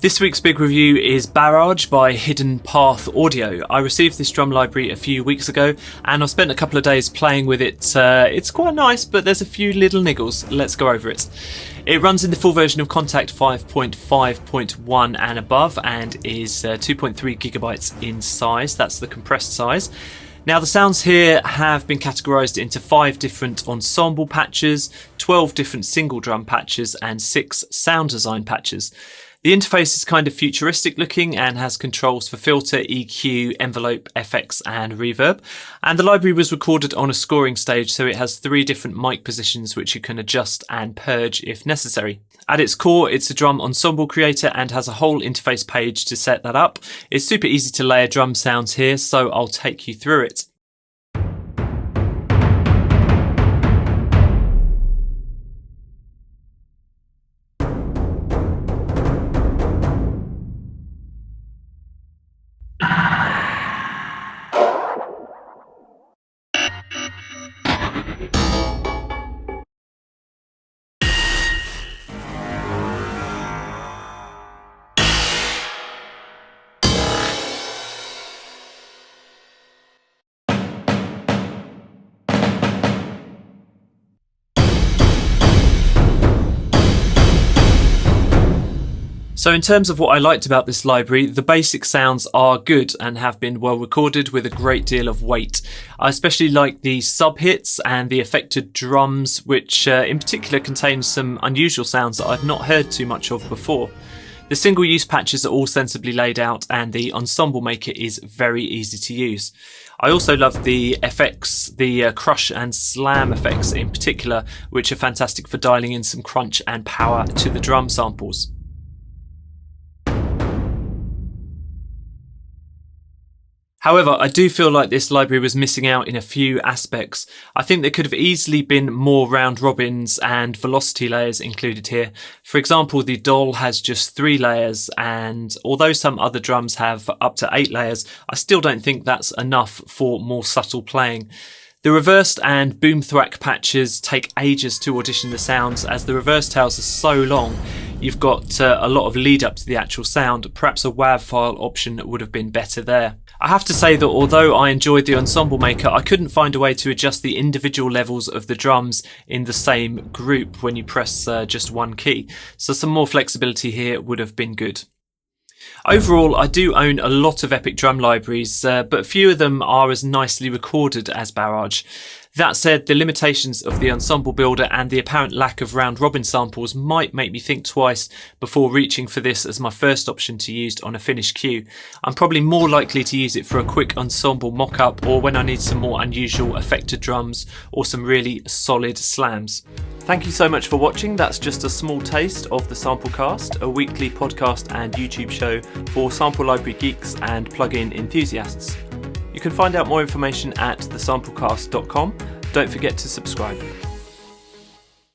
This week's big review is Barrage by Hidden Path Audio. I received this drum library a few weeks ago and I've spent a couple of days playing with it. It's quite nice, but there's a few little niggles. Let's go over it. It runs in the full version of Contact 5.5.1 and above and is 2.3 gigabytes in size. That's the compressed size. Now the sounds here have been categorised into 5 different ensemble patches, 12 different single drum patches and 6 sound design patches. The interface is kind of futuristic looking and has controls for filter, EQ, envelope, FX and reverb. And the library was recorded on a scoring stage, so it has 3 different mic positions which you can adjust and purge if necessary. At its core, it's a drum ensemble creator and has a whole interface page to set that up. It's super easy to layer drum sounds here, so I'll take you through it. So in terms of what I liked about this library, the basic sounds are good and have been well recorded with a great deal of weight. I especially like the sub-hits and the affected drums, which in particular contain some unusual sounds that I've not heard too much of before. The single-use patches are all sensibly laid out and the ensemble maker is very easy to use. I also love the FX, the crush and slam effects in particular, which are fantastic for dialing in some crunch and power to the drum samples. However, I do feel like this library was missing out in a few aspects. I think there could have easily been more round robins and velocity layers included here. For example, the DOL has just 3 layers, and although some other drums have up to 8 layers, I still don't think that's enough for more subtle playing. The reversed and boom thwack patches take ages to audition the sounds, as the reverse tails are so long. You've got a lot of lead up to the actual sound. Perhaps a WAV file option would have been better there. I have to say that although I enjoyed the ensemble maker, I couldn't find a way to adjust the individual levels of the drums in the same group when you press just one key. So some more flexibility here would have been good. Overall, I do own a lot of Epic drum libraries, but few of them are as nicely recorded as Barrage. That said, the limitations of the ensemble builder and the apparent lack of round robin samples might make me think twice before reaching for this as my first option to use on a finished cue. I'm probably more likely to use it for a quick ensemble mock-up or when I need some more unusual affected drums or some really solid slams. Thank you so much for watching. That's just a small taste of the Samplecast, a weekly podcast and YouTube show for sample library geeks and plugin enthusiasts. You can find out more information at thesamplecast.com. Don't forget to subscribe.